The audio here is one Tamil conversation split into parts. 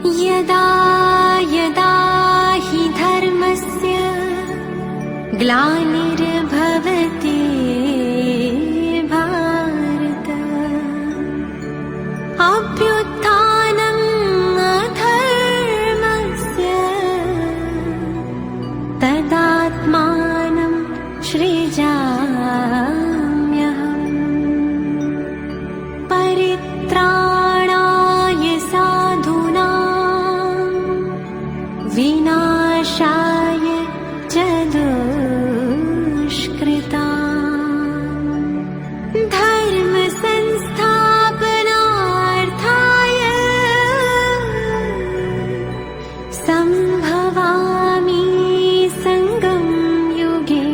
यदा यदा हि धर्मस्य ग्लानिर्भवति भारत अभ्युत्थानम् अधर्मस्य तदात्मानं सृजाम्यहम् परित्राणाय साधूनां विनाशाय च दुष्कृताम् धर्म संस्थापनार्थाय संभवामि संगम युगे।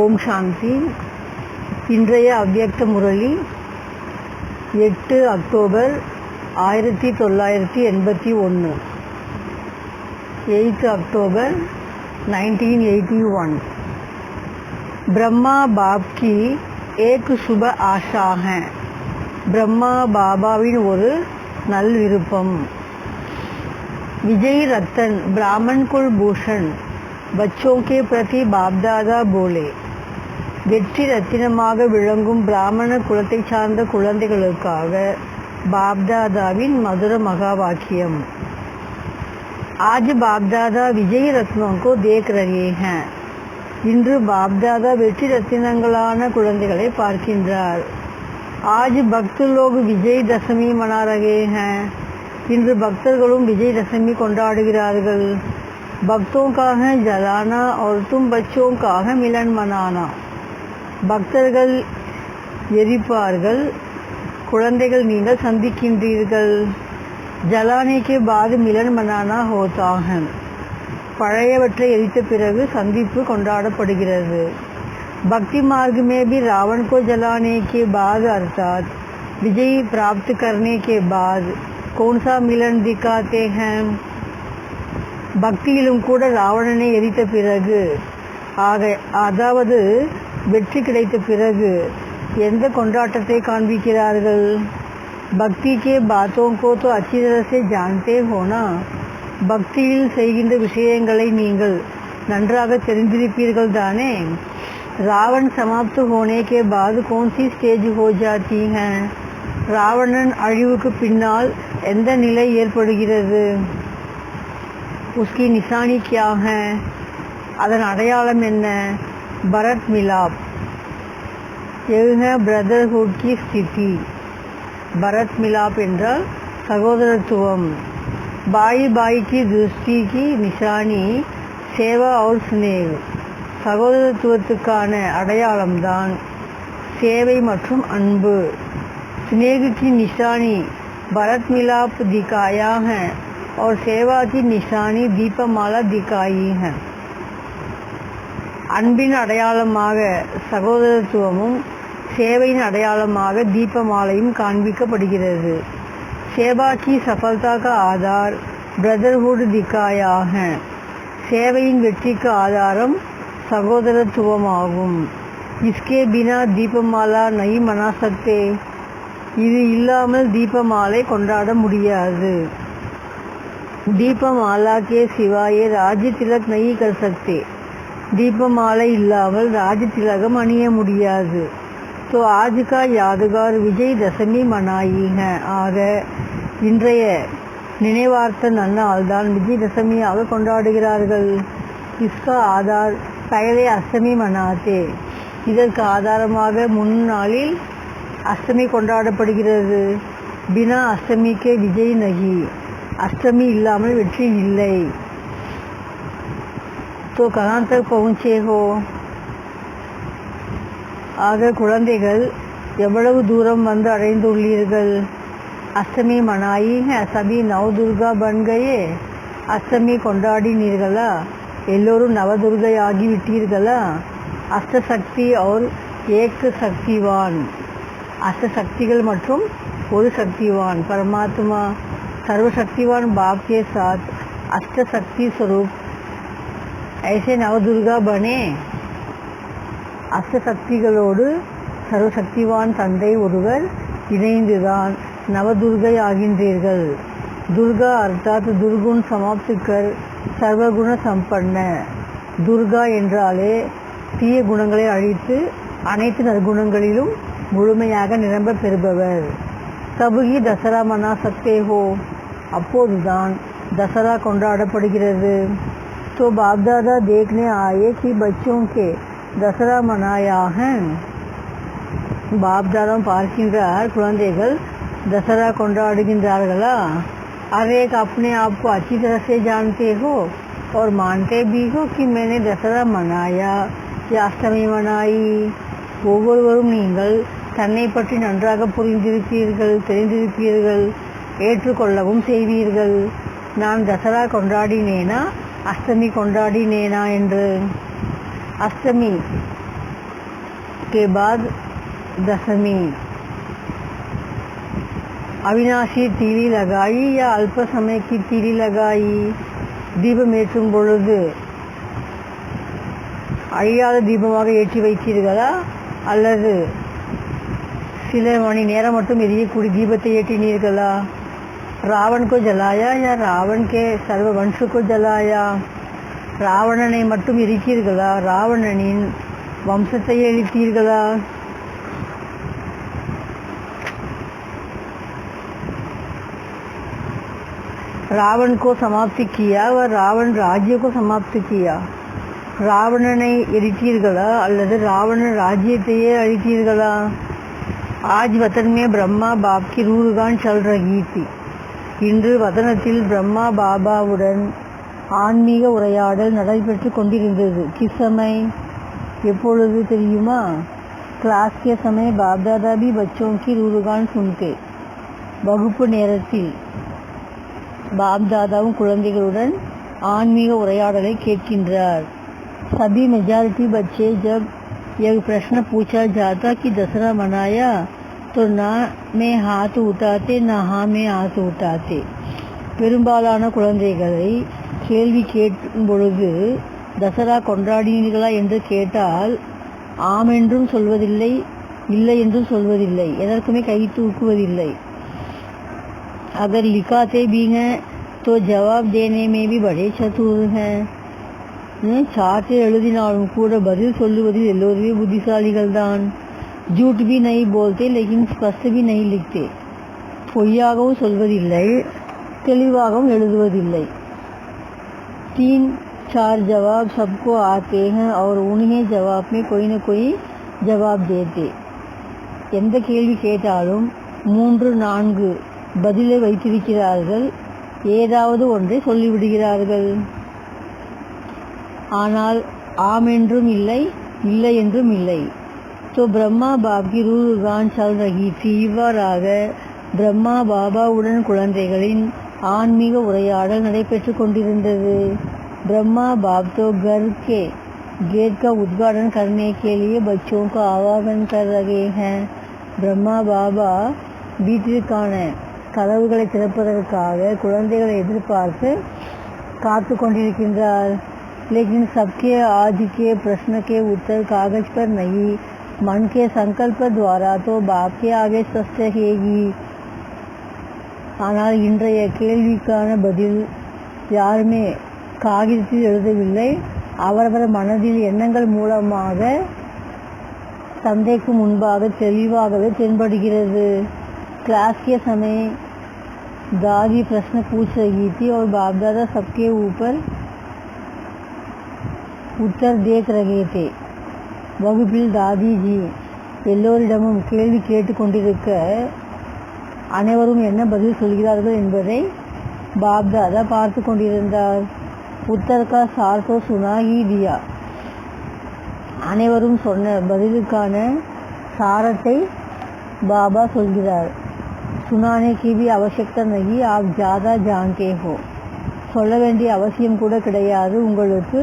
ஓம் சாந்தி. இன்றைய அவ்யக்த முரளி 8 அக்டோபர் 1981, 8 अक्टूबर 1981। ब्रह्मा बाप की एक शुभ आशा है। ब्रह्मा बाबाविन ஒரு நல் விருப்பம்। विजय रतन ब्राह्मण कुल भूषण बच्चों के प्रति बाप दादा बोले, வெற்றி ரத்தினமாக விளங்கும் பிராமண குலத்தை சார்ந்த குழந்தைகளுக்காக பாப்தாதாவின் மதுர மகா வாக்கியம்। आज बाप दादा विजय रत्नों को देख रहे हैं। இன்று பாப்தாதா வெற்றி ரத்தினங்களான குழந்தைகளை பார்க்கின்றார்। आज भक्त लोग विजय दशमी मना रहे हैं। இன்று பக்தர்களும் விஜய் தசமி கொண்டாடுகிறார்கள்। भक्तों का है जलाना और तुम बच्चों का है मिलन मनाना। பக்தர்கள் எரிப்பார்கள், குழந்தைகள் நீங்கள் சந்திக்கின்றீர்கள்। जलाने के बाद मिलन मनाना होता है। பழையவற்றை எரித்த பிறகு சந்திப்பு கொண்டாடப்படுகிறது। भक्ति मार्ग में भी रावण को जलाने के बाद अर्थात विजय प्राप्त करने के बाद कौन सा मिलन दिखाते हैं। பக்தியிலும் கூட ராவணனை எரித்த பிறகு அதாவது வெற்றி கிடைத்த பிறகு எந்த கொண்டாட்டத்தை காண்பிக்கிறார்கள்। भक्ति के बातों को तो अच्छी तरह से जानते हो ना। பக்தியில் செய்கின்ற விஷயங்களை நீங்கள் நன்றாக தெரிந்திருப்பீர்கள் தானே। रावण समाप्त होने के बाद कौन सी स्टेज हो जाती है। ராவணன் அழிவுக்கு பின்னால் எந்த நிலை ஏற்படுகிறது। उसकी निशानी क्या है, அதன் அடையாளம் என்ன। भरत मिलाप, यह है ब्रदरहुड की स्थिति। भरत मिलाप என்றால் சகோதரத்துவம்। बाई बाई की दृष्टि की निशानी सेवा और स्नेह। சகோதரத்துவத்துக்கான அடையாளம்தான் சேவை மற்றும் அன்பு। स्नेह की निशानी भरत मिलाप दिखाया है और सेवा की निशानी दीपमाला दिखाई है। அன்பின் அடையாளமாக சகோதரத்துவமும் சேவையின் அடையாளமாக தீபமாலையும் காண்பிக்கப்படுகிறது। सेवा की सफलता का आधार ब्रदरहुड दिखाया है। சேவையின் வெற்றிக்கு ஆதாரம் சகோதரத்துவமாகும்। इसके बिना दीपमाला नहीं मना सकते। இது இல்லாமல் தீபமாலை கொண்டாட முடியாது। दीपमाला के सिवाय राज्य तिलक नहीं कर सकते। दीपमाலை இல்லாமல் ராஜ திலகம் அணிய முடியாது। तो आज का यादगार विजय दशमी मनाई है। ஆக இன்றைய நினைவார்த்த நன்னாள் தான் விஜய் தசமியாக கொண்டாடுகிறார்கள்। इसका आधार पहले अष्टमी मनाते। இதற்கு ஆதாரமாக முன்னாளில் அஷ்டமி கொண்டாடப்படுகிறது। बिना अष्टमी के विजय नहीं। अष्टमी இல்லாமல் வெற்றி இல்லை। तो कहाँ तक पहुँचे हो। ஆக குழந்தைகள் எவ்வளவு தூரம் வந்து அடைந்துள்ளீர்கள்। அஷ்டமி மனாயி है, सभी नव दुर्गा बन गए। அஷ்டமி கொண்டாடினீர்களா, எல்லோரும் நவதுர்கையாகி விட்டீர்களா। அஷ்டசக்தி और एक சக்திவான், அஷ்டசக்திகள் மற்றும் ஒரு சக்திவான் परमात्मा सर्वशक्तिवान बाप के साथ अष्टशक्ति स्वरूप ऐसे नवदुर्गा बने। அஷ்டசக்திகளோடு சர்வசக்திவான் தந்தை ஒருவர் இணைந்துதான் நவதுர்கை ஆகின்றீர்கள். துர்கா அர்த்தாத் துர்குண் சமாப்திக்கர் சர்வகுண சம்பன்ன. துர்கா என்றாலே தீய குணங்களை அழித்து அனைத்து நற்குணங்களிலும் முழுமையாக நிரம்ப பெறுபவர். தபுகி தசரா மனா சக்தே ஹோ, அப்போதுதான் दशहरा கொண்டாடப்படுகிறது. तो बाप दादा देखने आए कि बच्चों के दशहरा मनाया है. பாப் தாதா பார்க்கின்றார், குழந்தைகள் दशहरा கொண்டாடுகின்றார்களா? अरे एक अपने आप को अच्छी तरह से जानते हो और मानते भी हो कि मैंने दशहरा मनाया या अष्टमी मनाई. ஒவ்வொருவரும் நீங்கள் தன்னை பற்றி நன்றாக புரிந்திருப்பீர்கள், தெரிந்திருப்பீர்கள், ஏற்றுக்கொள்ளவும் செய்வீர்கள். நான் दशहरा கொண்டாடினேனா अष्टमी கொண்டாடினேனா என்று. अष्टमी के बाद दशमी. अविनाशी तीली लगाई या अल्प समय की तीली लगाई. தீபம் ஏற்றும் பொழுது அழியாத தீபமாக ஏற்றி வைத்தீர்களா அல்லது சில மணி நேரம் மட்டும் எரியக்கூடிய தீபத்தை ஏற்றினீர்களா? रावण को जलाया या रावण के सर्व वंश को जलाया. ராவணனை மட்டும் எரித்தீர்களா, ராவணனின் வம்சத்தை எரித்தீர்களா? रावण को समाप्ति किया व रावण राज्य को समाप्ति किया. ராவணனை எரித்தீர்களா அல்லது ராவண ராஜ்யத்தையே அழித்தீர்களா? आज वतन में ब्रह्मा बाप की रूहगान चल रही थी. இன்று வதனத்தில் பிரம்மா பாபாவுடன் ஆன்மீக உரையாடல் நடைபெற்று கொண்டிருந்தது. கிசமை எப்பொழுது தெரியுமா? கிளாஸ் के समय बाप दादा भी बच्चों की रूहगान सुनते. வகுப்பு நேரத்தில் பாப் தாதாவும் குழந்தைகளுடன் ஆன்மீக உரையாடலை கேட்கின்றார். सभी मेजॉरिटी बच्चे जब यह प्रश्न पूछा जाता कि दशहरा मनाया तो ना में हाथ उठाते ना हाँ में हाथ उठाते. பெரும்பாலான குழந்தைகளை கேள்வி கேட்கும் பொழுது தசரா கொண்டாடினீர்களா என்று கேட்டால் ஆம் என்றும் சொல்வதில்லை, இல்லை என்றும் சொல்வதில்லை, எதற்குமே கை தூக்குவதில்லை. अगर लिखाते भी हैं तो जवाब देने में भी बड़े चतुर हैं. சார்ட்டில் எழுதினாலும் கூட பதில் சொல்லுவதில் எல்லோருமே புத்திசாலிகள் தான். झूठ भी नहीं बोलते लेकिन स्पष्ट भी नहीं लिखते. பொய்யாகவும் சொல்வதில்லை, தெளிவாகவும் எழுதுவதில்லை. 3-4 जवाब सबको आते हैं और उन्हें जवाब में कोई न कोई जवाब देते. எந்த கேள்வி கேட்டாலும் 3-4 பதிலை வைத்திருக்கிறார்கள், ஏதாவது ஒன்றை சொல்லிவிடுகிறார்கள். ஆனால் ஆம் என்றும் இல்லை, இல்லை என்றும் இல்லை. तो ब्रह्मा बाप की रूहगान चल रही थी. இவ்வாறாக பிரம்மா பாபாவுடன் குழந்தைகளின் ஆன்மீக உரையாடல் நடைபெற்று கொண்டிருந்தது. ब्रह्मा बाप तो घर के गेट का उद्घाटन करने के लिए बच्चों को आह्वान कर रहे हैं. பிரம்மா பாபா வீட்டிற்கான கதவுகளை திறப்பதற்காக குழந்தைகளை எதிர்பார்த்து காத்து கொண்டிருக்கின்றார். लेकिन सबके आज के प्रश्न के उत्तर कागज पर नहीं, मन के संकल्प द्वारा तो बाप के आगे स्पष्ट रहेगी. ஆனால் இன்றைய கேள்விக்கான பதில் யாருமே காகிதத்தில் எழுதவில்லை, அவரவர் மனதில் எண்ணங்கள் மூலமாக தந்தைக்கு முன்பாக தெளிவாகவே தென்படுகிறது. क्लास के समय दादी प्रश्न पूछ रही थी और बाप दादा सबके ऊपर उत्तर देख रहे थे. வகுப்பில் தாதிஜி எல்லோரிடமும் கேள்வி கேட்டுக்கொண்டிருக்க அனைவரும் என்ன பதில் சொல்கிறார்கள் என்பதை பாப் தாதா பார்த்து கொண்டிருந்தார். उत्तर का सार तो सुना ही दिया. அனைவரும் சொன்ன பதிலுக்கான சாரத்தை பாபா சொல்கிறார். सुनाने की भी आवश्यकता नहीं, आप ज़्यादा जानते हो. சொல்ல வேண்டிய அவசியம் கூட கிடையாது, உங்களுக்கு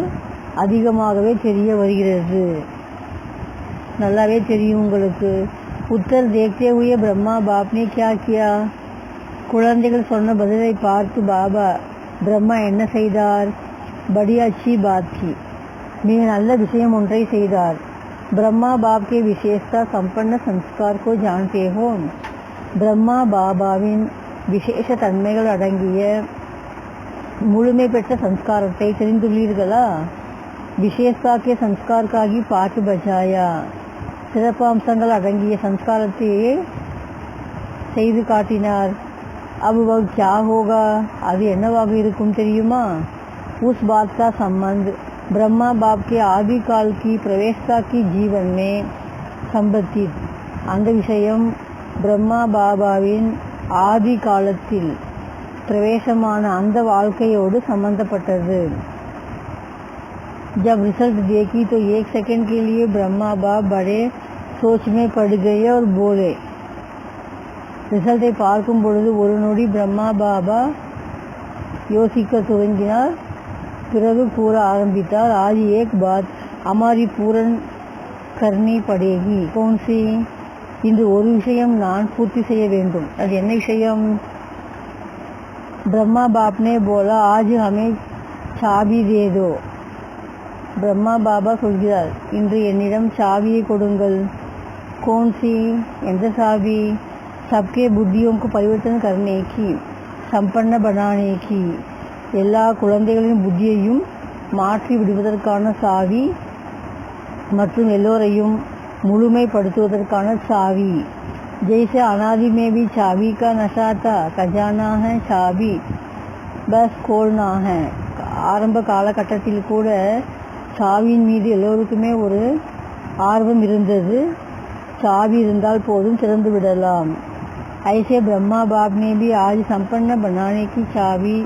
அதிகமாகவே தெரிய வருகிறது, நல்லாவே தெரியும் உங்களுக்கு. उत्तर देखते हुए ब्रह्मा बाप ने क्या किया? குழந்தைகள் சொன்ன பதிலை பார்த்து பாபா பிரம்மா என்ன செய்தார்? बड़ी अच्छी बात की, மிக நல்ல விஷயம் ஒன்றை செய்தார். ब्रह्मा बाप के विशेषता संपन्न संस्कार को जानते हो ब्रह्मा பாபாவின் விசேஷ தன்மைகள் அடங்கிய முழுமை பெற்ற சம்ஸ்காரத்தை தெரிந்துள்ளீர்களா விசேஷா के संस्कार का ही पाठ बजाया சிறப்பம்சங்கள் அடங்கிய சம்ஸ்காரத்தை செய்து காட்டினார் अब वह क्या होगा அது என்னவாக இருக்கும் தெரியுமா उस बात का संबंध ब्रह्मा बाप के आदि काल की प्रवेशता की जीवन में संबंधित அந்த விஷயம் பிரம்மா பாபாவின் ஆதி காலத்தில் प्रवेशमान அந்த வாழ்க்கையோடு संबंधப்பட்டது जब रिजल्ट देखी तो एक सेकंड के लिए ब्रह्मा बाप बड़े सोच में पड़ गए और बोले ரிசல்ட்டை பார்க்கும் பொழுது ஒரு நொடி பிரம்மா பாபா யோசிக்க துவங்கினார் பிறகு கூற ஆரம்பித்தார் आज एक बात हमारी पूर्ण करनी पड़ेगी कौन सी இன்று ஒரு விஷயம் நான் பூர்த்தி செய்ய வேண்டும் அது என்ன விஷயம் ब्रह्मा बाप ने बोला आज हमें चाबी दे दो ब्रह्मा बाबा சொல்கிறார் இன்று என்னிடம் சாவியை கொடுங்கள் कौन सी எந்த சாவி सबके बुद्धियों को परिवर्तन करने की संपन्न बनाने की எல்லா குழந்தைகளின் புத்தியையும் மாற்றி விடுவதற்கான சாவி மற்றும் எல்லோரையும் முழுமைப்படுத்துவதற்கான சாவி जैसे अनादि में भी चाबी का नशा था खजाना है चाबी बस खोलना है ஆரம்ப காலகட்டத்தில் கூட சாவியின் மீது எல்லோருக்குமே ஒரு ஆர்வம் இருந்தது சாவி இருந்தால் போதும் திறந்து விடலாம் ऐसे ब्रह्मा बाप ने भी आज संपन्न बनाने की चाबी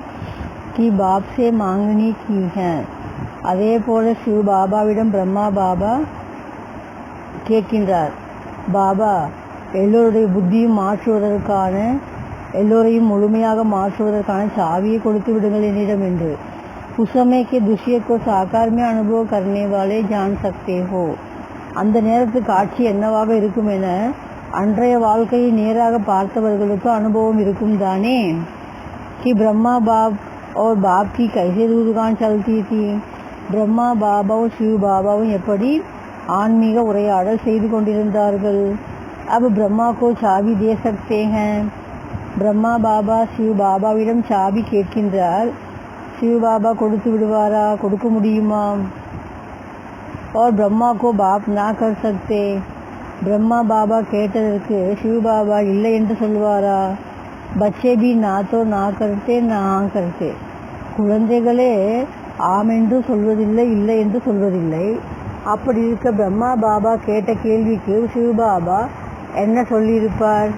की बाप से मांगनी की है அதே போல சிவ பாபாவிடம் பிரம்மா பாபா கேட்கின்றார் பாபா எல்லோருடைய புத்தியும் மாற்றுவதற்கான எல்லோரையும் முழுமையாக மாற்றுவதற்கான சாவியை கொடுத்து விடுங்கள் என்னிடம் என்று उस समय के दृश्य को साकार में अनुभव करने वाले जान सकते हो அந்த நேரத்து காட்சி என்னவாக இருக்கும் என அன்றைய வாழ்க்கையை நேராக பார்த்தவர்களுக்கு அனுபவம் இருக்கும் தானே कि ब्रह्मा बाप और बाप की कैसे दुकान चलती थी ब्रह्मा பாபாவும் சிவ பாபாவும் எப்படி ஆன்மீக உரையாடல் செய்து கொண்டிருந்தார்கள் अब ब्रह्मा को चाबी दे सकते हैं ब्रह्मा बाबा சிவ பாபாவிடம் சாவி கேட்கின்றார் சிவ பாபா கொடுத்து விடுவாரா கொடுக்க முடியுமா और ब्रह्मा को बाप ना कर सकते ब्रह्मा बाबा கேட்டதற்கு சிவ பாபா இல்லை என்று சொல்வாரா बच्चे भी ना तो ना करते ना हाँ करते குழந்தைகளே ஆம் என்று சொல்வதில்லை இல்லை என்று சொல்வதில்லை அப்படி இருக்க ब्रह्मा बाबा கேட்ட கேள்விக்கு சிவ பாபா என்ன சொல்லியிருப்பார்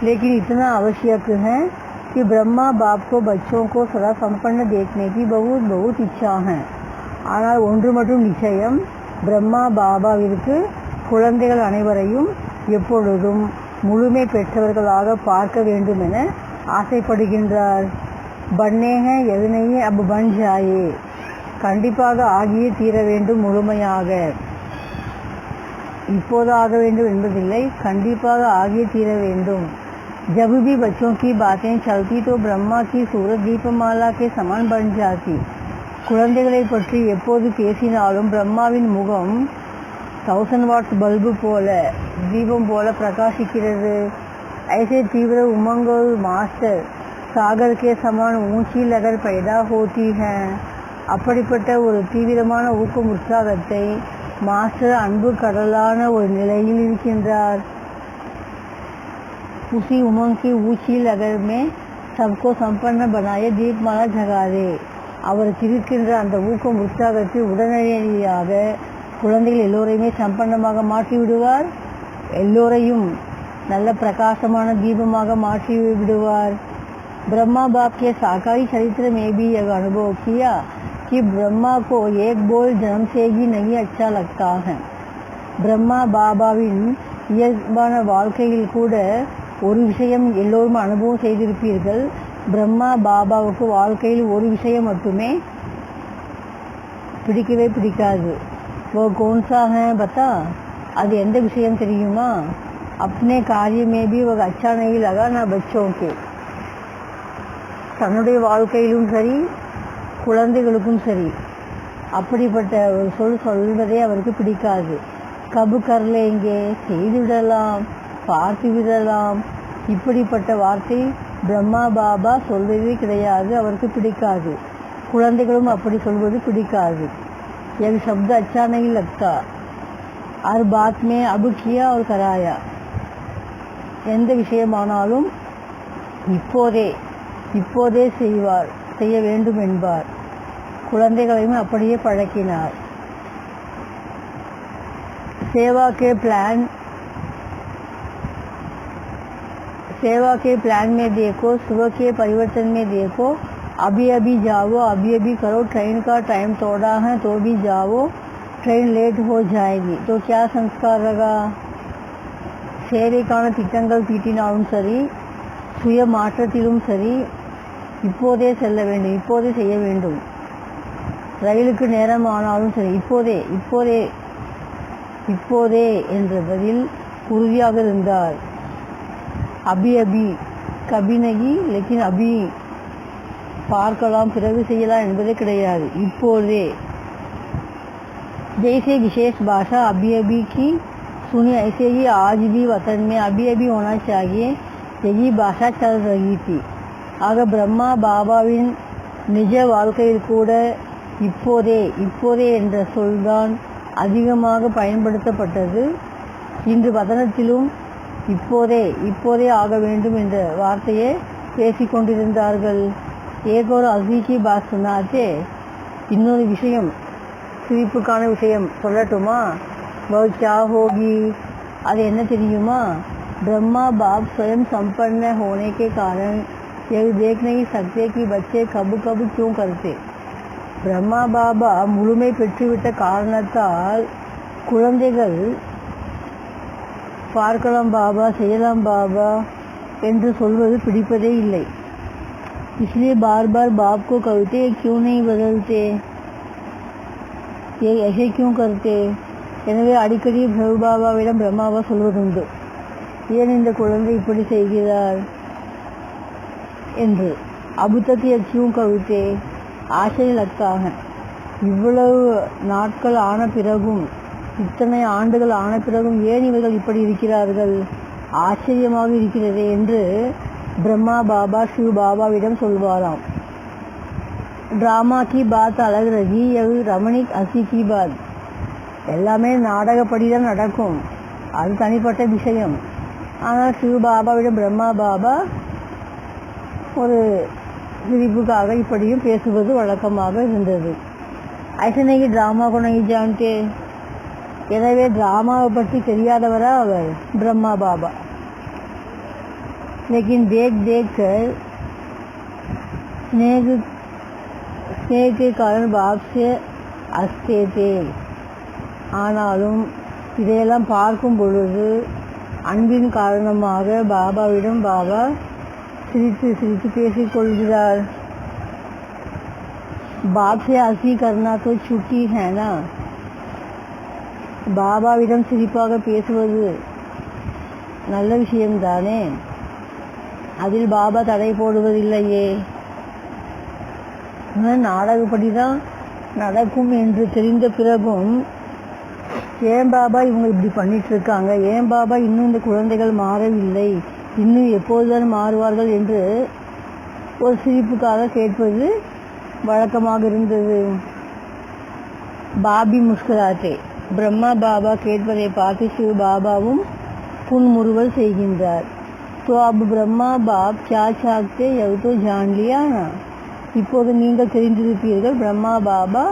लेकिन इतना आवश्यक है कि ब्रह्मा बाप को बच्चों को सदा संपन्न देखने की बहुत बहुत इच्छा है ஆனால் ஒன்று மட்டும் நிச்சயம் பிரம்மா பாபாவிற்கு குழந்தைகள் அனைவரையும் எப்பொழுதும் முழுமை பெற்றவர்களாக பார்க்க வேண்டும் என ஆசைப்படுகின்றார் பண்ணே हैं यदि नहीं है अब बन जाए கண்டிப்பாக ஆகியே தீர வேண்டும் முழுமையாக இப்போது ஆக வேண்டும் என்பதில்லை கண்டிப்பாக ஆகியே தீர வேண்டும் जब भी बच्चों की बातें चलती तो ब्रह्मा की सूरत दीपमाला के समान बन जाती குழந்தைகளை பற்றி எப்போது பேசினாலும் பிரம்மாவின் முகம் 1000 வாட்ஸ் பல்பு போல தீபம் போல பிரகாசிக்கிறது ऐसे तीव्र उमंग और मास्टर सागर के समान ऊंची लहर पैदा होती है அப்படிப்பட்ட ஒரு தீவிரமான ஊக்கம் உற்சாகத்தை மாஸ்டர் அன்பு கடலான ஒரு நிலையில் இருக்கின்றார் उसी उमंग की ऊंची लहर में सबको संपन्न बनाए दीपमाला जगा दे அவருக்கு இருக்கின்ற அந்த ஊக்கம் உற்சாகத்தை உடனடியாக குழந்தைகள் எல்லோரையுமே சம்பன்னமாக மாற்றி விடுவார் எல்லோரையும் நல்ல பிரகாசமான தீபமாக மாற்றி விடுவார் ब्रह्मा बाप के साकारी चरित्र में भी यह अनुभव किया कि ब्रह्मा को एक बोल जन्म से ही नहीं अच्छा लगता है ब्रह्मा பாபாவின் இயல்பான வாழ்க்கையில் கூட ஒரு விஷயம் எல்லோரும் அனுபவம் செய்திருப்பீர்கள் பிரம்மா பாபாவுக்கு வாழ்க்கையில் ஒரு விஷயம் மட்டுமே பிடிக்கவே பிடிக்காது वो कौन सा है बता அது எந்த விஷயம் தெரியுமா अपने कार्य में भी वो अच्छा नहीं लगा ना बच्चों के தன்னுடைய வாழ்க்கையிலும் சரி குழந்தைகளுக்கும் சரி அப்படிப்பட்ட ஒரு சொல்வதே அவருக்கு பிடிக்காது. கபு கர்லேங்கே, செய்துவிடலாம், பார்த்து விடலாம், இப்படிப்பட்ட வார்த்தை பிரம்மா பாபா சொல்வதே கிடையாது, அவருக்கு பிடிக்காது. குழந்தைகளும் அப்படி சொல்வது பிடிக்காது. एक शब्द अच्छा नहीं लगता, हर बात में अब किया और कराया. எந்த விஷயமானாலும் இப்போதே செய்ய வேண்டும் என்பார். குழந்தைகளையும் அப்படியே பழக்கினார். सेवा के प्लान में देखो, सुबह के परिवर्तन में देखो, अभी जाओ, अभी करो. ट्रेन का टाइम तोड़ा है तो भी जाओ, ट्रेन लेट हो जाएगी. तो क्या संस्कार रहा? சேவைக்கான திட்டங்கள் தீட்டினாலும் சரி, சுய மாற்றத்திலும் சரி, இப்போதே செல்ல வேண்டும், இப்போதே செய்ய வேண்டும். ரயிலுக்கு நேரம் ஆனாலும் சரி, இப்போதே என்ற பதில் உறுதியாக இருந்தார். अभी कभी नहीं, लेकिन अभी பார்க்கலாம், பிறகு செய்யலாம் என்பதே கிடையாது, இப்போதே. जैसे विशेष भाषा अभी की सुनी, ऐसे ही आज भी वतन में अभी होना चाहिए, यही भाषा चल रही थी. ஆக பிரம்மா பாபாவின் நிஜ வாழ்க்கையில் கூட இப்போதே என்ற சொல்தான் அதிகமாக பயன்படுத்தப்பட்டது. இன்று வதனத்திலும் இப்போதே ஆக வேண்டும் என்ற வார்த்தையை பேசிக்கொண்டிருந்தார்கள். ஏகோர் அசீகி பாத் சொன்னாச்சே. இன்னொரு விஷயம், சிரிப்புக்கான விஷயம் சொல்லட்டுமா? बहुत क्या होगी, அது என்ன தெரியுமா? ब्रह्मा बाप स्वयं संपन्न होने के कारण ये देख नहीं सकते कि बच्चे कब क्यों करते. பிரம்மா பாபா முழுமை பெற்றுவிட்ட காரணத்தால் குழந்தைகள் பார்க்கலாம் பாபா, செய்யலாம் பாபா என்று சொல்வது பிடிப்பதே இல்லை. इसलिए बार बार बाप को कहते, क्यों नहीं बदलते, ये ऐसे क्यों करते. எனவே அடிக்கடி பிரபு பாபாவிடம் பிரம்மாவா சொல்வதுண்டு, ஏன் இந்த குழந்தை இப்படி செய்கிறார் என்று. அபுத்தத்தை क्यों कहते, ஆசை லக்தாக. இவ்வளவு நாட்கள் ஆன பிறகும், இத்தனை ஆண்டுகள் ஆன பிறகும் ஏன் இவர்கள் இப்படி இருக்கிறார்கள், ஆச்சரியமாக இருக்கிறது என்று பிரம்மா பாபா சிவ பாபாவிடம் சொல்வாராம். ட்ராமா கி பாத் அலக் ரஹி, ரமணிக் ஹசி கி பாத். எல்லாமே நாடகப்படி தான் நடக்கும், அது தனிப்பட்ட விஷயம். ஆனால் சிவ பாபாவிடம் பிரம்மா பாபா ஒரு சிரிப்புக்காக இப்படியும் பேசுவது வழக்கமாக இருந்தது. ஐசனைக்கு ட்ராமா को नहीं जानते. எனவே ட்ராமாவை பற்றி தெரியாதவரா அவர் பிரம்மா பாபா. लेकिन देख कर स्नेह के कारण बाप से हंसते थे. ஆனாலும் இதையெல்லாம் பார்க்கும் பொழுது அன்பின் காரணமாக பாபாவிடம் பாபா சிரித்து பேசிக் கொள்கிறார். बाप से हंसी करना तो छुट्टी है ना. பாபாவிடம் சிரிப்பாக பேசுவது நல்ல விஷயம்தானே, அதில் பாபா தடை போடுவதில்லையே. நாடகப்படி தான் நடக்கும் என்று தெரிந்த பிறகும் ஏன் பாபா இவங்க இப்படி பண்ணிட்டு இருக்காங்க, ஏன் பாபா இன்னும் இந்த குழந்தைகள் மாறவில்லை, இன்னும் எப்போதுதான் மாறுவார்கள் என்று ஒரு சிரிப்புக்காக கேட்பது வழக்கமாக இருந்தது. பாபி முஸ்கராத்தே. பிரம்மா பாபா கேட்பதை பார்த்து சிவ பாபாவும் புன்முறுவல் செய்கின்றார். तो अब ब्रह्मा बाप क्या चाहते यह तो जान लिया ना. இப்போது நீங்கள் தெரிந்திருப்பீர்கள் பிரம்மா பாபா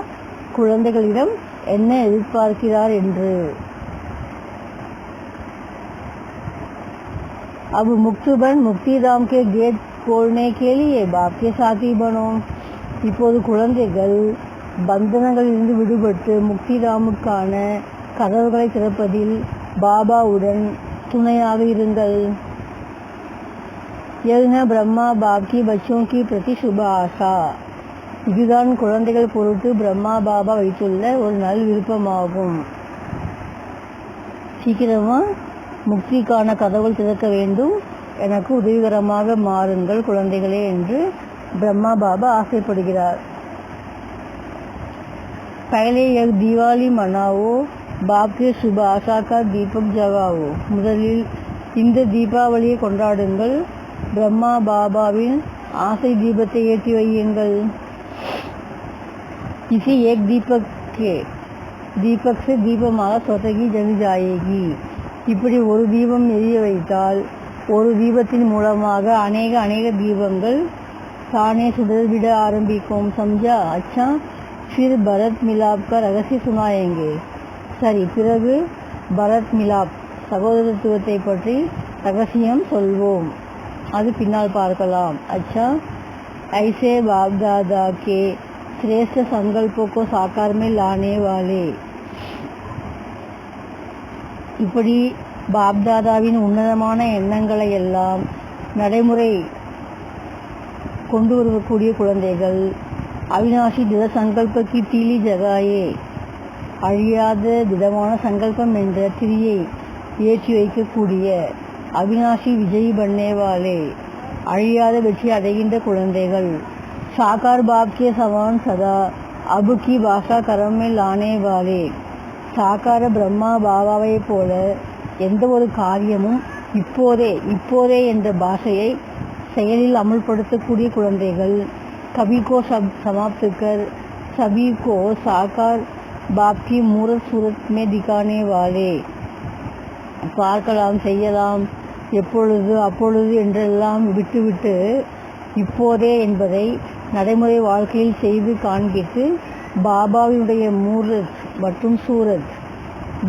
குழந்தைகளிடம் என்ன எதிர்பார்க்கிறார் என்று. अब मुक्तबन मुक्तिधाम के गेट खोलने के लिए बाप के साथी बनो. இப்போது குழந்தைகள் பந்தனங்களிலிருந்து விடுபட்டு முக்திதாமுக்கான கதவுகளை திறப்பதில் பாபாவுடன் துணையாக இருங்கள். यह है ब्रह्मा बाप की बच्चों की प्रति शुभ आशा. இதுதான் குழந்தைகள் பொருட்டு பிரம்மா பாபா வைத்துள்ள ஒரு நல் விருப்பமாகும். சீக்கிரமா முக்திக்கான கதவுகள் திறக்க வேண்டும், எனக்கு உதவிகரமாக மாறுங்கள் குழந்தைகளே என்று பிரம்மா பாபா ஆசைப்படுகிறார். पहले एक दिवाली मनाओ, बाप के शुभ आशा का दीपक जगाओ. முதலில் இந்த தீபாவளியை கொண்டாடுங்கள், பிரம்மா பாபாவின் ஆசை தீபத்தை ஏற்றி வையுங்கள். इसी एक दीपक से दीपமாக சொதகி ஜவி ஜாயேகி. இப்படி ஒரு தீபம் எரிய வைத்தால் ஒரு தீபத்தின் மூலமாக அநேக தீபங்கள் தானே சுடர்விட ஆரம்பிக்கும். समझा? अच्छा, फिर भरत मिलाप का ரகசிய सुनाएंगे. சரி, பிறகு பரத் மிலாப் சகோதரத்துவத்தை பற்றி ரகசியம் சொல்வோம், அது பின்னால் பார்க்கலாம். अच्छा, ऐसे बाप दादा के श्रेष्ठ संकल्पों को साकार में लाने वाले. இப்படி பாப்தாதாவின் உன்னதமான எண்ணங்களை எல்லாம் நடைமுறை கொண்டு வரக்கூடிய குழந்தைகள், அவினாஷி திட சங்கல்பக்கு தீலி ஜகாயே, அழியாத திடமான சங்கல்பம் என்ற திரியை ஏற்றி வைக்கக்கூடிய அவினாஷி விஜய் பண்ணேவாலே, அழியாத வெற்றி அடைகின்ற குழந்தைகள். சாகார் பாப் கே சவான் சதா அபுக்கி பாஷா கரமில் லானேவாலே, சாகார பிரம்மா பாபாவை போல எந்த ஒரு காரியமும் இப்போதே என்ற பாஷையை செயலில் அமுல்படுத்தக்கூடிய குழந்தைகள். கபிகோ சமாப்துக்கர் சபீகோ சாகார் பாப்கி மூரத் சூரத் மே திகானே வாலே, பார்க்கலாம், செய்யலாம், எப்பொழுது அப்பொழுது என்றெல்லாம் விட்டுவிட்டு இப்போதே என்பதை நடைமுறை வாழ்க்கையில் செய்து காண்பித்து பாபாவினுடைய மூரத் மற்றும் சூரத்,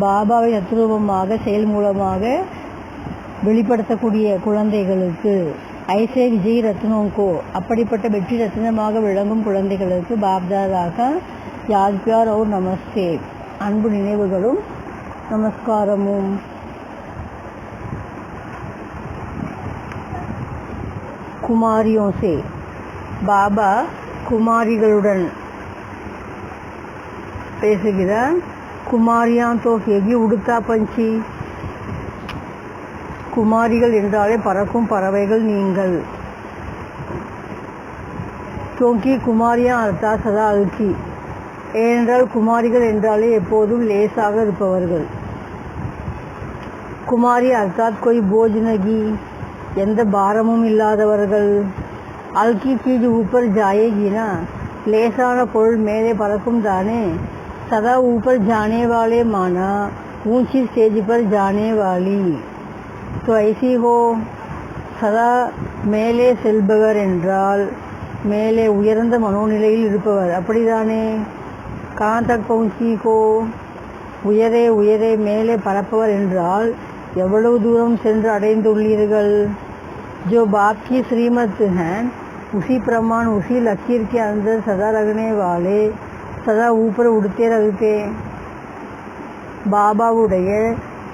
பாபாவை தத்ரூபமாக செயல் மூலமாக வெளிப்படுத்தக்கூடிய குழந்தைகளுக்கு, ஐசே விஜய் ரத்னோங்கோ, அப்படிப்பட்ட வெற்றி ரத்னமாக விளங்கும் குழந்தைகளுக்கு பாப்தாதாக யாத் பியார் और நமஸ்தே, அன்பு நினைவுகளும் நமஸ்காரமும். குமாரியோं से, பாபா குமாரிகளுடன் பேசுகிறார். குமாரியா தோ கேகி உடுத்தா பஞ்சி, குமாரிகள் என்றாலே பறக்கும் பறவைகள் நீங்கள். क्योंकि குமாரியா அர்த்தா சதா அல்கி, ஏனென்றால் குமாரிகள் என்றாலே எப்போதும் லேசாக இருப்பவர்கள். குமாரி அர்த்தாத் கொய் போஜ் நகி, எந்த பாரமும் இல்லாதவர்கள். அல்கி சீஜ் ஊப்பர் ஜாயேகினா, லேசான பொருள் மேலே பறக்கும் தானே. சதா ஊப்பர் ஜானே வாலே மானா ஊஞ்சி ஸ்டேஜ் பர் ஜானே வாலி. तो ऐसी हो, சதா மேலே செல்பவர் என்றால் மேலே உயர்ந்த மனோநிலையில் இருப்பவர், அப்படிதானே. காந்தக் பவுஞ்சி கோ, உயரே மேலே பறப்பவர் என்றால் எவ்வளவு தூரம் சென்று அடைந்துள்ளீர்கள். जो बाप की श्रीमत हैं उसी प्रमाण उसी लकीर के अंदर सदा लगने वाले, सदा ऊपर उड़ते रहते. பாபாவுடைய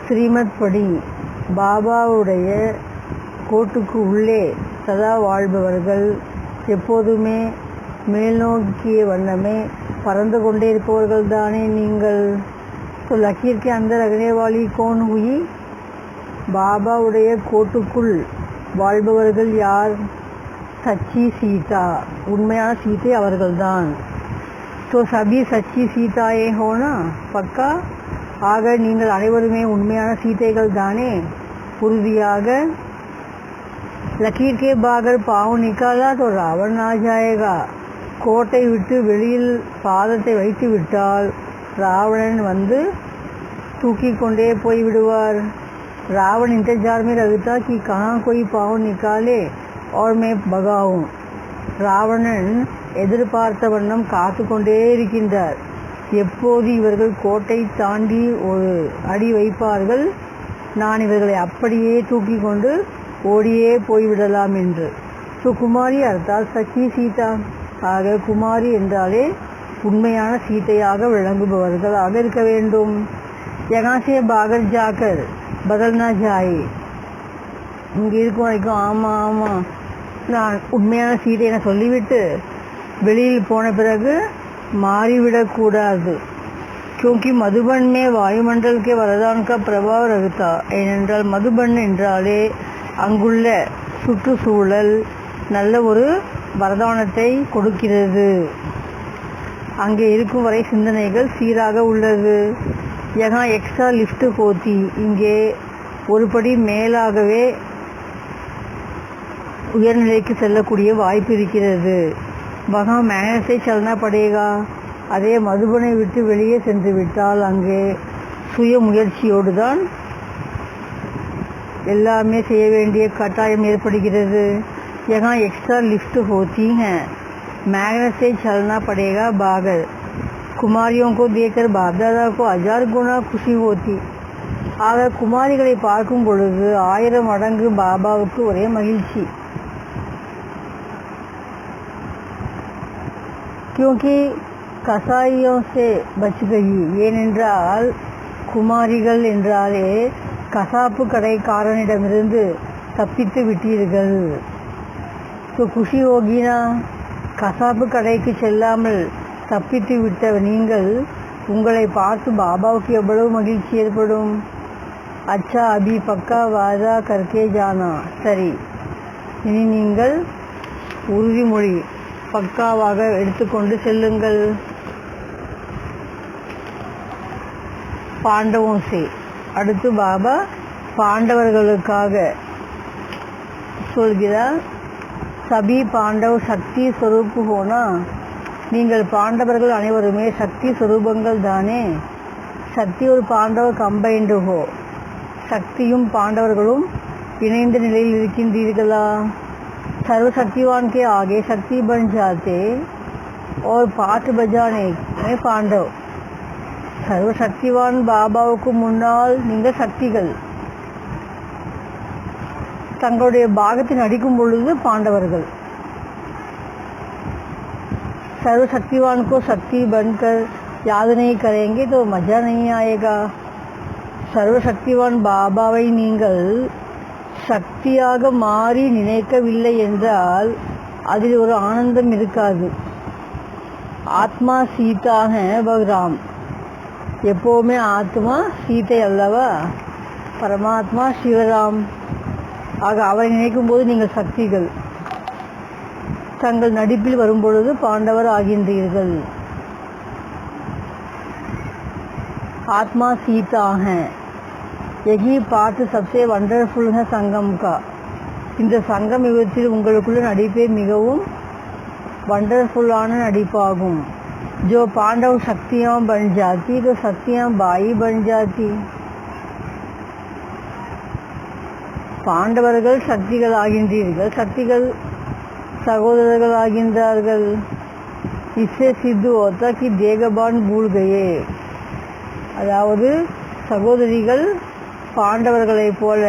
ஸ்ரீமத் படி, பாபாவுடைய கோட்டுக்கு உள்ளே சதா வாழ்பவர்கள், எப்போதுமே மேல்நோக்கிய வண்ணமே பறந்து கொண்டே இருப்பவர்கள் தானே நீங்கள். तो लकीर के अंदर लगने वाली कौन हुई? பாபாவுடைய கோட்டுக்குள் வாழ்பவர்கள் யார்? சச்சி சீதா, உண்மையான சீதை அவர்கள்தான். तो सभी सच्ची सीताएं हो ना, पक्का. ஆக நீங்கள் அனைவருமே உண்மையான சீதைகள் தானே, உறுதியாக. लकीर के बागर पाँव निकाला तो रावण आ जाएगा. கோட்டை விட்டு வெளியில் பாதத்தை வைத்து விட்டால் ராவணன் வந்து தூக்கி கொண்டே போய் விடுவார். रावण इंतजार में रहता कि कहाँ कोई पाँव निकाले और मैं भगाऊं. ராவணன் எதிர்பார்த்த வண்ணம் காத்து கொண்டே இருக்கின்றார், எப்போது இவர்கள் கோட்டை தாண்டி ஒரு அடி வைப்பார்கள், நான் இவர்களை அப்படியே தூக்கி கொண்டு ஓடியே போய்விடலாம் என்று. குமாரி அர்த்தால் சச்சி சீதா, ஆக குமாரி என்றாலே உண்மையான சீதையாக விளங்குபவர்களாக இருக்க வேண்டும். யகாசே பாகர் ஜாக்கர் பதல்னா ஜாயே, இங்கே இருக்கும் வரைக்கும் ஆமாம் நான் உண்மையான சீதை என சொல்லிவிட்டு வெளியில் போன பிறகு மாறிவிடக்கூடாது. क्योंकि मधुबन में वायुमंडल के वरदान का प्रभाव रहता, ஏனென்றால் மதுபன் என்றாலே அங்குள்ள சுற்றுச்சூழல் நல்ல ஒரு வரதானத்தை கொடுக்கிறது. அங்கே இருக்கும் வரை சிந்தனைகள் சீராக உள்ளது. யகா எக்ஸ்ட்ரா லிஃப்ட் போத்தி, இங்கே ஒரு படி மேலாகவே உயர்நிலைக்கு செல்லக்கூடிய வாய்ப்பு இருக்கிறது. வகா மேனஸை சலனா படேகா, அதே மதுபனை விட்டு வெளியே சென்று விட்டால் அங்கே சுய முயற்சியோடு தான் எல்லாமே செய்ய வேண்டிய கட்டாயம் ஏற்படுகிறது. யகா எக்ஸ்ட்ரா लिफ्ट होती हैं, मैग्नेट से चलना पड़ेगा बागर. कुमारियों को देखकर बाप दादा को 1000 गुना खुशी होती. ஆக குமாரிகளை பார்க்கும் பொழுது 1000 மடங்கு பாபாவுக்கு ஒரே மகிழ்ச்சி. क्योंकि கசாயியோं से बच गई, ஏனென்றால் குமாரிகள் என்றாலே கசாப்பு கடைக்காரனிடமிருந்து தப்பித்து விட்டீர்கள். तो खुशी होगी ना, கசாப்பு கடைக்கு செல்லாமல் தப்பித்து விட்ட நீங்கள் உங்களை பார்த்து பாபாவுக்கு எவ்வளவு மகிழ்ச்சி ஏற்படும். அச்சா அபி பக்கா வாதா கர்கே ஜானா, சரி இனி நீங்கள் உறுதிமொழி பக்காவாக எடுத்துக்கொண்டு செல்லுங்கள். பாண்டவோம் சே, அடுத்து பாபா பாண்டவர்களுக்காக சொல்கிறார். சபி பாண்டவ் சக்தி ஸ்வரூப் ஹோனா, நீங்கள் பாண்டவர்கள் அனைவருமே சக்தி ஸ்வரூபங்கள் தானே. சக்தி ஒரு பாண்டவ கம்பைண்டு ஹோ, சக்தியும் பாண்டவர்களும் இணைந்த நிலையில் இருக்கின்றீர்களா. सर्वशक्तिवान के आगे शक्ति बन जाते और पाठ बजाने में पांडव. सर्वशक्तिवान பாபாவுக்கு முன்னால் நீங்கள் சக்திகள். தங்களுடைய பாகத்தை நடிக்கும் பொழுது பாண்டவர்கள். सर्वशक्तिवान को शक्ति बनकर याद नहीं करेंगे तो मजा नहीं आएगा. सर्वशक्तिवान பாபாவை நீங்கள் சக்தியாக மாறி நினைக்கவில்லை என்றால் அதில் ஒரு ஆனந்தம் இருக்காது. ஆத்மா சீதாக பகராம், எப்போவுமே ஆத்மா சீதை அல்லவா, பரமாத்மா சிவராம். ஆக அவரை நினைக்கும் போது நீங்கள் சக்திகள். தங்கள் நடிப்பில் வரும்பொழுது பாண்டவர் ஆகின்றீர்கள். ஆத்மா சீதாக, यही पाठ सबसे वंडरफुल है संगम का. இந்த சங்கம் யுகத்தில் உங்களுக்குள்ள நடிப்பே மிகவும் वंडरफुல்லான நடிப்பாகும். जो पांडव शक्तियाँ बन जाती तो शक्तियाँ बाई बन जाती. பாண்டவர்கள் சக்திகள் ஆகின்றீர்கள், சக்திகள் சகோதரர்கள் ஆகின்றார்கள். इससे सिद्ध होता कि देगबान भूल गए, அதாவது சகோதரிகள் பாண்டவர்களைப் போல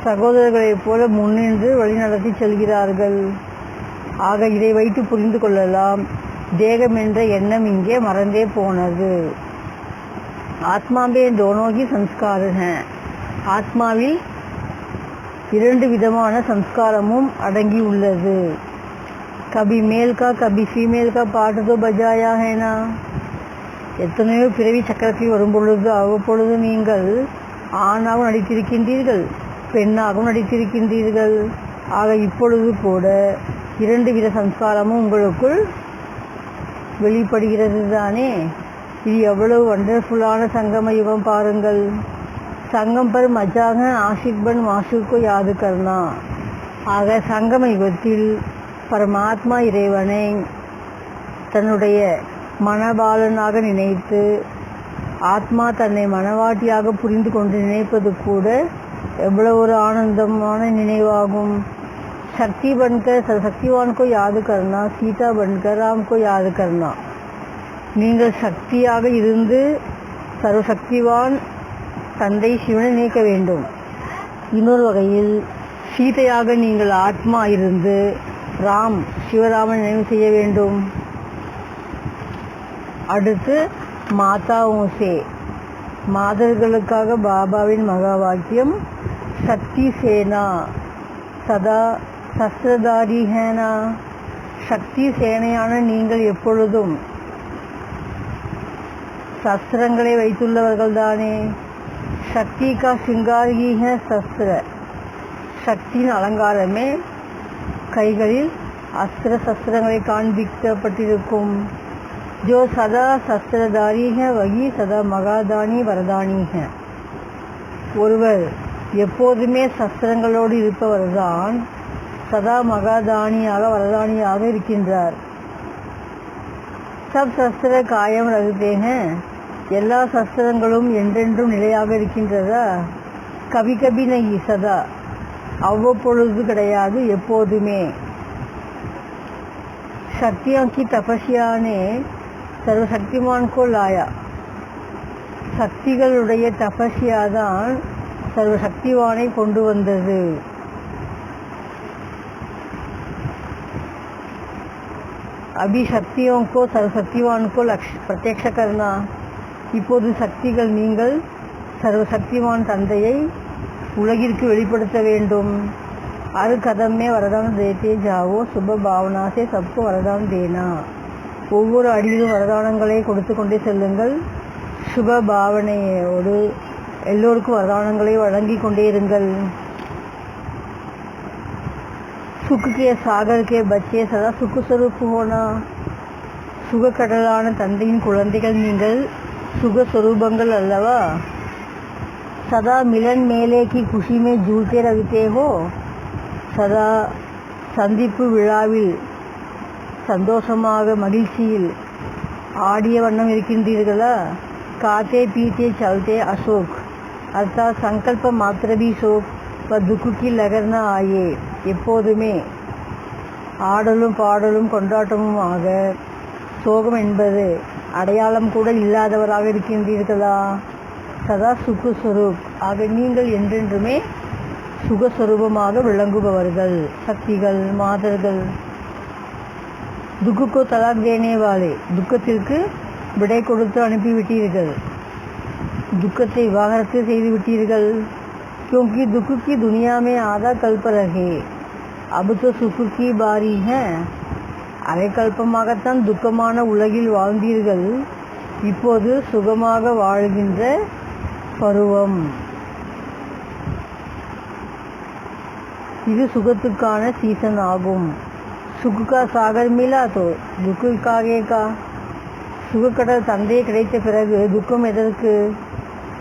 சகோதரர்களைப் போல முன்னின்று வழிநடத்தி செல்கிறார்கள். ஆக இதை வைத்து புரிந்து கொள்ளலாம், தேகம் என்ற எண்ணம் இங்கே மறந்தே போனது. ஆத்மாவே தோனோகி சம்ஸ்கார ஹை, ஆத்மாவில் 2 விதமான சம்ஸ்காரமும் அடங்கி உள்ளது. கபி மேல் கா கபி ஃபீமேல் கா பாட்டு தோ பஜாயா ஹேனா, எத்தனையோ பிறவி சக்கரத்தில் வரும்பொழுது அவ்வப்பொழுது நீங்கள் ஆணாகவும் நடித்திருக்கின்றீர்கள், பெண்ணாகவும் நடித்திருக்கின்றீர்கள். ஆக இப்பொழுது கூட 2 வித சம்ஸ்காரமும் உங்களுக்குள் வெளிப்படுகிறது தானே. இது எவ்வளவு வண்டர்ஃபுல்லான சங்கம யுகம் பாருங்கள். சங்கம் பர் மஜாக ஆஷிக் பன் மாஷூக்கோ யாது கர்னா. ஆக சங்கம யுகத்தில் பரமாத்மா இறைவனை தன்னுடைய மனபாலனாக நினைத்து ஆத்மா தன்னை மனவாட்டியாக புரிந்து கொண்டு நினைப்பது கூட எவ்வளவு ஒரு ஆனந்தமான நினைவாகும். சக்தி பன்கர் சக்திவான்கோ யாது கர்னா, சீதா பன்கர் ராம்கோ யாது கர்னா. நீங்கள் சக்தியாக இருந்து சர்வசக்திவான் தந்தை சிவனை நினைக்க வேண்டும். இன்னொரு வகையில் சீதையாக நீங்கள் ஆத்மா இருந்து ராம் சிவராமன் நினைவு செய்ய வேண்டும். அடுத்து மாதாவும் சே, மாதர்களுக்காக பாபாவின் மகா வாக்கியம் சக்தி சேனா சதா சஸ்திரதாரி ஹேனா. சக்தி சேனையான நீங்கள் எப்பொழுதும் சஸ்திரங்களை வைத்துள்ளவர்கள் தானே. சக்தி கா சிங்கார் ஹி ஹை சஸ்திர, சக்தியின் அலங்காரமே கைகளில் அஸ்திர சஸ்திரங்களை காண்பிக்கப்பட்டிருக்கும். जो सदा शस्त्रधारी है वही सदा மகாதானி வரதானி है. ஒருவர் எப்போதுமே சஸ்திரங்களோடு இருப்பவர்தான் சதா மகாதானியாக வரதானியாக இருக்கின்றார். சப் சஸ்திர காயம் ரகுதே हैं. எல்லா சஸ்திரங்களும் என்றென்றும் நிலையாக இருக்கின்றதா? கவி கபி நகி சதா, அவ்வப்பொழுது கிடையாது, எப்போதுமே. शक्तियों की तपस्या ने सर्वशक्तिमान को लाया. சக்திகளுடைய தபஸ்யா தான் சர்வசக்திவானை கொண்டு வந்தது. अभी शक्तियों को सर्वशक्तिवान को प्रत्यक्ष करना. இப்போது சக்திகள் நீங்கள் சர்வசக்திவான் தந்தையை உலகிற்கு வெளிப்படுத்த வேண்டும். हर कदम में वरदान देते जाओ, சுப பாவனா से सबको वरदान देना. ஒவ்வொரு அடியிலும் வரதானங்களை கொடுத்து கொண்டே செல்லுங்கள். சுப பாவனையோடு எல்லோருக்கும் வரதானங்களை வழங்கி கொண்டே இருங்கள். சுக்கு கே சாகர் கே பச்சே சதா சுக்கு ஸ்வரூப் ஹோனா. சுகக்கடலான தந்தையின் குழந்தைகள் நீங்கள் சுகஸ்வரூபங்கள் அல்லவா? சதா மிலன் மேலே கி குஷி மே ஜூல்தே ரவித்தே ஹோ. சதா சந்திப்பு விழாவில் சந்தோஷமாக மகிழ்ச்சியில் ஆடிய வண்ணம் இருக்கின்றீர்களா? காத்தே பீத்தே சல்தே அசோக் அர்த்தாத் சங்கல்ப மாத்திரபி சோக் வ துக்குக்கி லகர்னா ஆயே. எப்போதுமே ஆடலும் பாடலும் கொண்டாட்டமுமாக சோகம் என்பது அடையாளம் கூட இல்லாதவராக இருக்கின்றீர்களா? சதா சுக்கு ஸ்வரூப் ஆக நீங்கள் என்றென்றுமே சுகஸ்வரூபமாக விளங்குபவர்கள், சக்திகள், மாதர்கள். துக்குக்கோ தலாக் தேனே வாலே, துக்கத்திற்கு விடை கொடுத்து அனுப்பிவிட்டீர்கள், துக்கத்தை விவாகரத்து செய்து விட்டீர்கள். क्योंकि दुख की दुनिया में आधा कल्प रहे, अब तो सुख की बारी है. அரை கல்பமாகத்தான் துக்கமான உலகில் வாழ்ந்தீர்கள், இப்போது சுகமாக வாழ்கின்ற பருவம். இது சுகத்துக்கான சீசன் ஆகும். சுகுக்கா சாகர் மிலா தோ துக்குக்காகேக்கா. சுகக்கடல் தந்தை கிடைத்த பிறகு துக்கம் எதற்கு?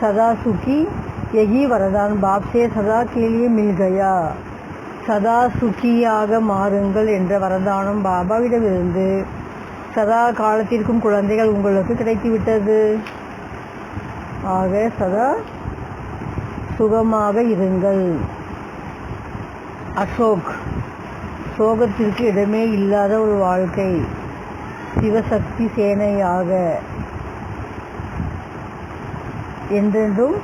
சதா சுகி यही वरदान बाप से सदा के लिए मिल गया. சதா சுகியாக மாறுங்கள் என்ற வரதானம் பாபாவிடமிருந்து சதா காலத்திற்கும் குழந்தைகள் உங்களுக்கு கிடைத்துவிட்டது. ஆக சதா சுகமாக இருங்கள். அசோக், சோகத்திற்கு இடமே இல்லாத ஒரு வாழ்க்கை. சிவசக்தி சேனையாக என்றென்றும்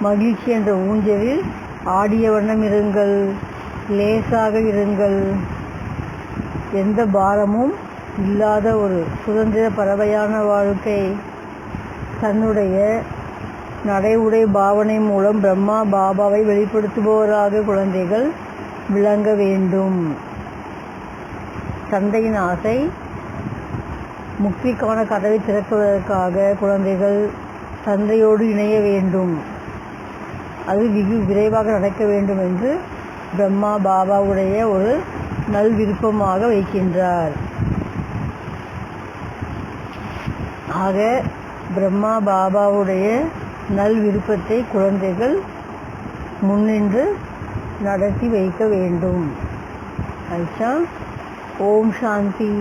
மகிழ்ச்சி என்ற ஊஞ்சலில் ஆடிய வண்ணம் இருங்கள். லேசாக இருங்கள். எந்த பாரமும் இல்லாத ஒரு சுதந்திர பறவையான வாழ்க்கை. தன்னுடைய நடை உடை பாவனை மூலம் பிரம்மா பாபாவை வெளிப்படுத்துபவராக குழந்தைகள் விளங்க வேண்டும். தந்தையின் ஆசை முக்திக்கான கதவை திறப்பதற்காக குழந்தைகள் தந்தையோடு இணைய வேண்டும். அது வெகு விரைவாக நடக்க வேண்டும் என்று பிரம்மா பாபாவுடைய ஒரு நல் விருப்பமாக வைக்கின்றார். ஆக பிரம்மா பாபாவுடைய நல் விருப்பத்தை குழந்தைகள் முன்னின்று நடத்தி வைக்க வேண்டும். ஐஷா, ஓம் சாந்தி.